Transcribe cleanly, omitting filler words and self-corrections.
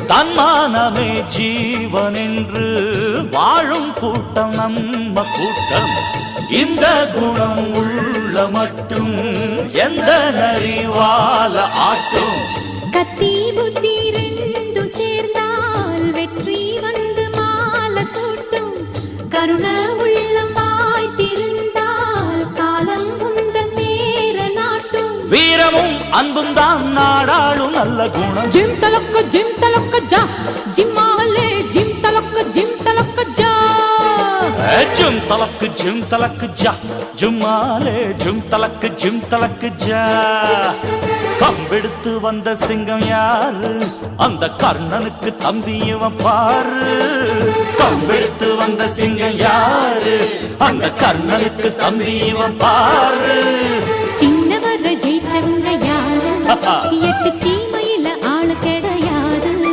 தன்மானமே ஜீவன் என்று வாழும் கூட்டம் நம்ம கூட்டம். இந்த குணம் உள்ள மட்டும் எந்த நரிவால ஆட்டும். கத்தி புத்தி ரெண்டு சேர்ந்தால் வெற்றி வந்து மாலை சூட்டும். கருண உள்ளம் வாய்த்திருந்தால் காலம் உந்தன் பேர நாட்டும். வீரமும் அன்பும் தான் நாடாளும் நல்ல குணம். ஜிம் தலக்க ஜா ஜிம்மாலே ஜிம் தலக்க ஜா ஜிம் தலக்கு ஜா ஜும்மாலே ஜிம் தலக்கு ஜா. கம்பெடுத்து வந்த சிங்கம் யாரு? அந்த கர்ணனுக்கு தம்பி இவன் பாரு. கம்பெடுத்து வந்த சிங்கம் யாரு? அந்த கர்ணனுக்கு தம்பி இவன் பாரு. சின்னவர ஜெயிச்சவங்க யாரு? 8